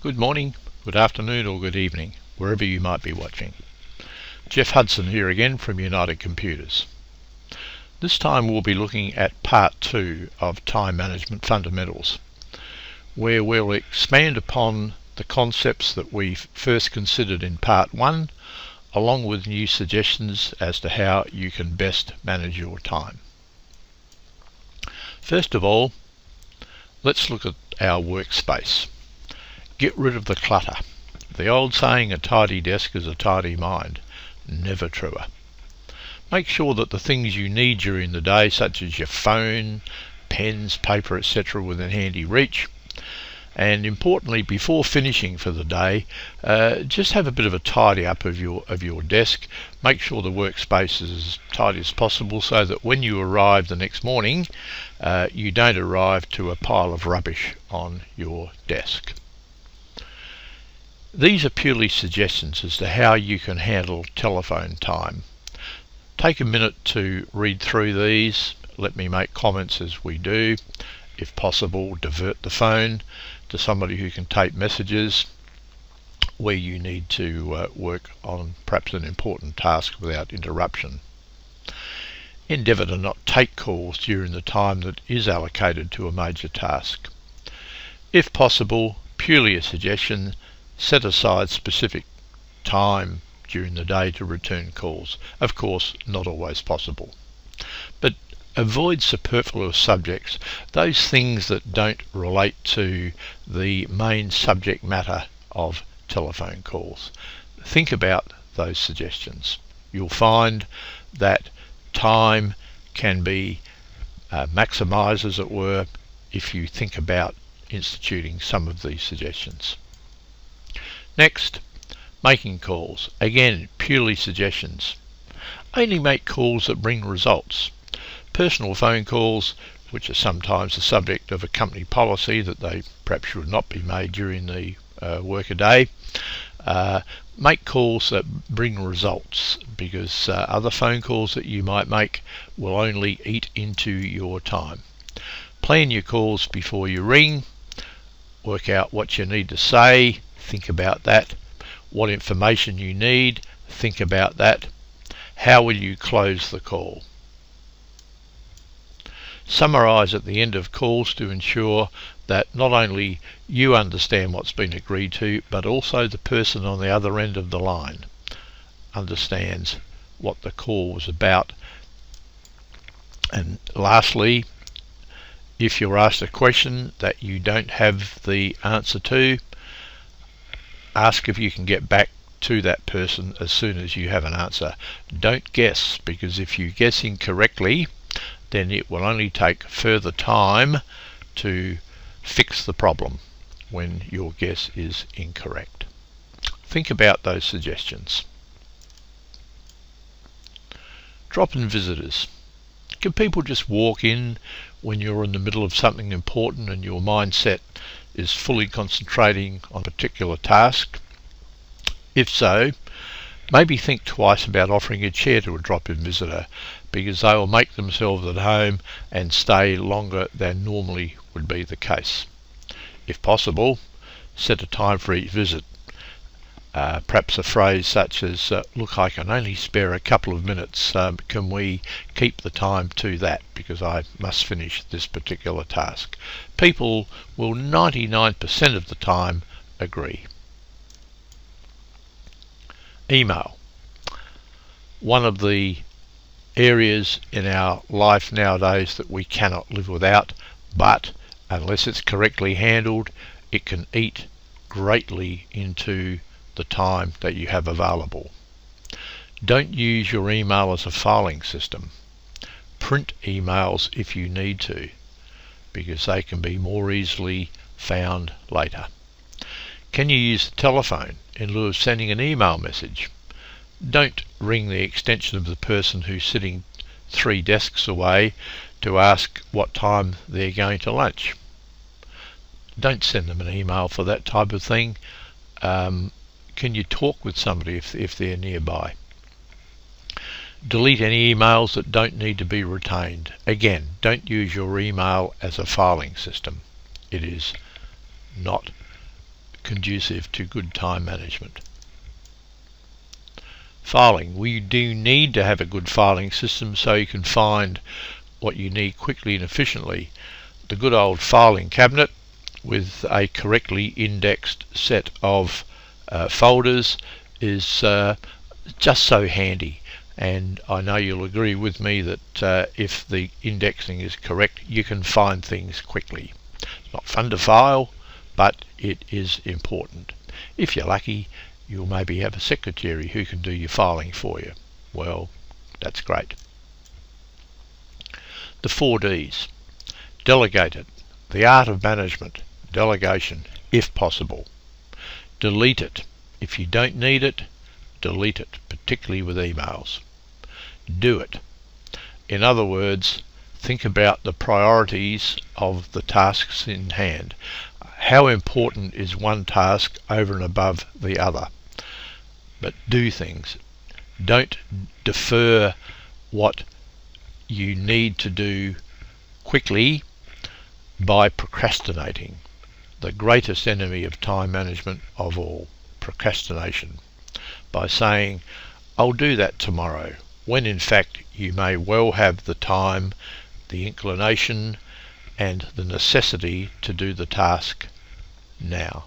Good morning, good afternoon or good evening, wherever you might be watching. Jeff Hudson here again from United Computers. This time we'll be looking at part 2 of Time Management Fundamentals, where we'll expand upon the concepts that we first considered in part 1, along with new suggestions as to how you can best manage your time. First of all, let's look at our workspace. Get rid of the clutter. The old saying, a tidy desk is a tidy mind, never truer. Make sure that the things you need during the day, such as your phone, pens, paper, etc., within handy reach. And importantly, before finishing for the day, just have a bit of a tidy up of your desk. Make sure the workspace is as tidy as possible so that when you arrive the next morning, you don't arrive to a pile of rubbish on your desk. These are purely suggestions as to how you can handle telephone time. Take a minute to read through these. Let me make comments as we do. If possible, divert the phone to somebody who can tape messages where you need to work on perhaps an important task without interruption. Endeavour to not take calls during the time that is allocated to a major task. If possible, purely a suggestion, set aside specific time during the day to return calls. Of course, not always possible. But avoid superfluous subjects, those things that don't relate to the main subject matter of telephone calls. Think about those suggestions. You'll find that time can be maximised, as it were, if you think about instituting some of these suggestions. Next, making calls. Again, purely suggestions. Only make calls that bring results. Personal phone calls, which are sometimes the subject of a company policy that they perhaps should not be made during the workaday, make calls that bring results, because other phone calls that you might make will only eat into your time. Plan your calls before you ring. Work out what you need to say. Think about that. What information you need, think about that. How will you close the call? Summarise at the end of calls to ensure that not only you understand what's been agreed to, but also the person on the other end of the line understands what the call was about. And lastly, if you're asked a question that you don't have the answer to, ask if you can get back to that person as soon as you have an answer. Don't guess, because if you guess incorrectly, then it will only take further time to fix the problem when your guess is incorrect. Think about those suggestions. Drop-in visitors. Can people just walk in when you're in the middle of something important and your mindset is fully concentrating on a particular task? If so, maybe think twice about offering a chair to a drop-in visitor, because they will make themselves at home and stay longer than normally would be the case. If possible, set a time for each visit. Perhaps a phrase such as, look, I can only spare a couple of minutes, can we keep the time to that, because I must finish this particular task. People will 99% of the time agree. Email. One of the areas in our life nowadays that we cannot live without, but unless it's correctly handled, it can eat greatly into the time that you have available. Don't use your email as a filing system. Print emails if you need to, because they can be more easily found later. Can you use the telephone in lieu of sending an email message? Don't ring the extension of the person who's sitting 3 desks away to ask what time they're going to lunch. Don't send them an email for that type of thing. Can you talk with somebody if they're nearby? Delete any emails that don't need to be retained. Again, don't use your email as a filing system. It is not conducive to good time management. Filing. We do need to have a good filing system so you can find what you need quickly and efficiently. The good old filing cabinet with a correctly indexed set of folders is just so handy, and I know you'll agree with me that if the indexing is correct, you can find things quickly. It's not fun to file, but it is important. If you're lucky, you'll maybe have a secretary who can do your filing for you. Well, that's great. The 4 Ds. Delegate it. The art of management. Delegation, if possible. Delete it. If you don't need it, delete it, particularly with emails. Do it. In other words, think about the priorities of the tasks in hand. How important is one task over and above the other? But do things. Don't defer what you need to do quickly by procrastinating. The greatest enemy of time management of all, procrastination. By saying, I'll do that tomorrow, when in fact you may well have the time, the inclination, and the necessity to do the task now.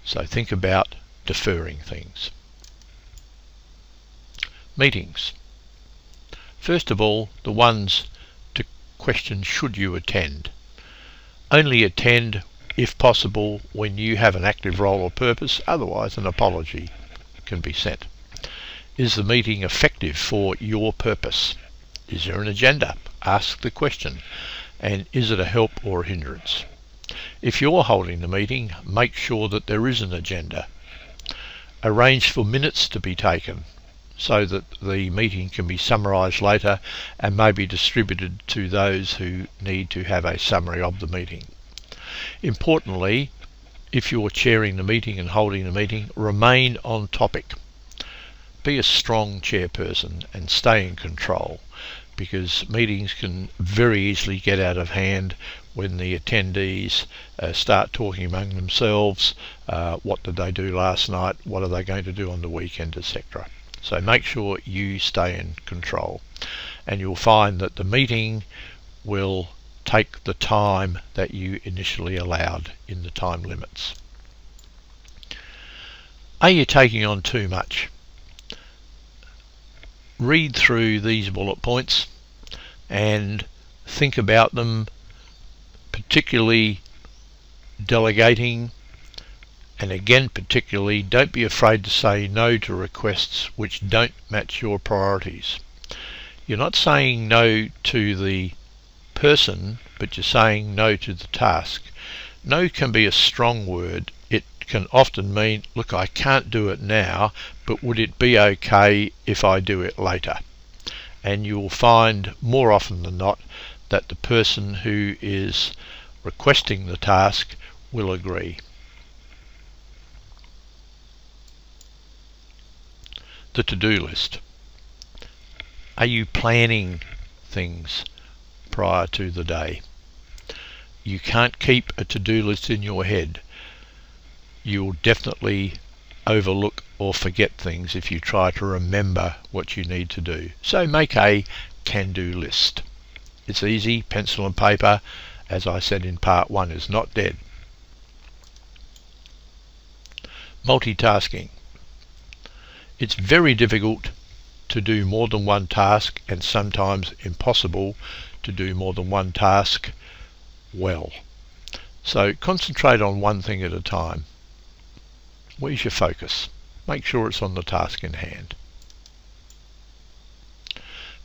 So think about deferring things. Meetings. First of all, the ones to question should you attend. Only attend, if possible, when you have an active role or purpose, otherwise an apology can be sent. Is the meeting effective for your purpose? Is there an agenda? Ask the question. And is it a help or a hindrance? If you're holding the meeting, make sure that there is an agenda. Arrange for minutes to be taken so that the meeting can be summarised later and may be distributed to those who need to have a summary of the meeting. Importantly, if you're chairing the meeting and holding the meeting, remain on topic. Be a strong chairperson and stay in control, because meetings can very easily get out of hand when the attendees start talking among themselves. What did they do last night? What are they going to do on the weekend, etc. So make sure you stay in control, and you'll find that the meeting will take the time that you initially allowed in the time limits. Are you taking on too much? Read through these bullet points and think about them, particularly delegating, and again particularly don't be afraid to say no to requests which don't match your priorities. You're not saying no to the person, but you're saying no to the task. No can be a strong word. It can often mean, look, I can't do it now, but would it be okay if I do it later? And you'll find more often than not that the person who is requesting the task will agree. The to-do list. Are you planning things prior to the day? You can't keep a to-do list in your head. You'll definitely overlook or forget things if you try to remember what you need to do. So make a can-do list. It's easy. Pencil and paper, as I said in part 1, is not dead. Multitasking. It's very difficult to do more than one task, and sometimes impossible to do more than one task well. So concentrate on one thing at a time. Where's your focus? Make sure it's on the task in hand.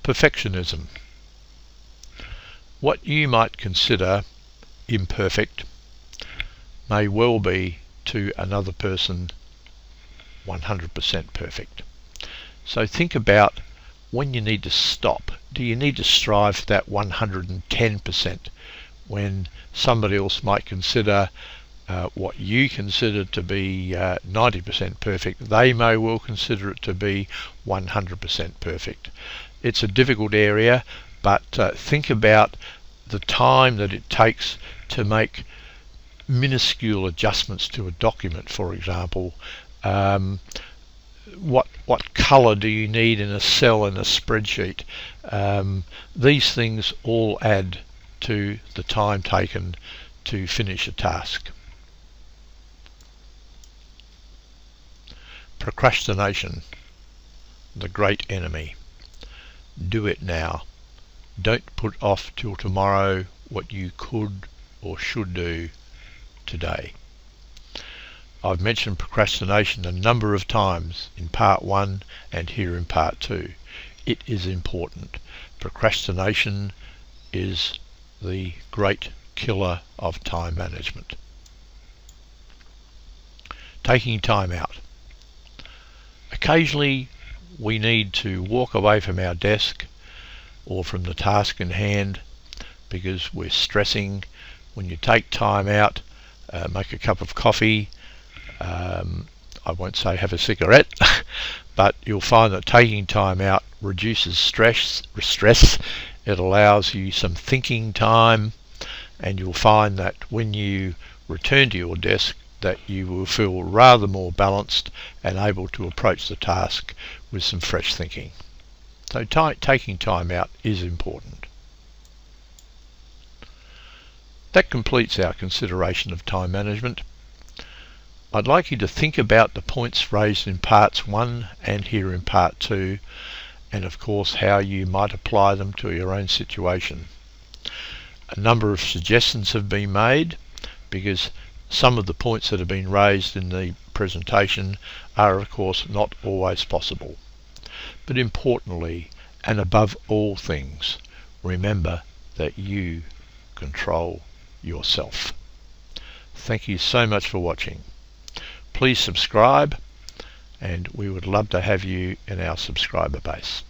Perfectionism. What you might consider imperfect may well be to another person 100% perfect. So think about when you need to stop. Do you need to strive for that 110% when somebody else might consider what you consider to be 90% perfect? They may well consider it to be 100% perfect. It's a difficult area, but think about the time that it takes to make minuscule adjustments to a document, for example. What colour do you need in a cell in a spreadsheet? These things all add to the time taken to finish a task. Procrastination, the great enemy. Do it now. Don't put off till tomorrow what you could or should do today. I've mentioned procrastination a number of times in part 1 and here in part 2. It is important. Procrastination is the great killer of time management. Taking time out. Occasionally we need to walk away from our desk or from the task in hand because we're stressing. When you take time out, make a cup of coffee, I won't say have a cigarette, but you'll find that taking time out reduces stress. It allows you some thinking time, and you'll find that when you return to your desk that you will feel rather more balanced and able to approach the task with some fresh thinking. So taking time out is important. That completes our consideration of time management. I'd like you to think about the points raised in parts 1 and here in part 2, and of course how you might apply them to your own situation. A number of suggestions have been made because some of the points that have been raised in the presentation are of course not always possible. But importantly, and above all things, remember that you control yourself. Thank you so much for watching. Please subscribe, and we would love to have you in our subscriber base.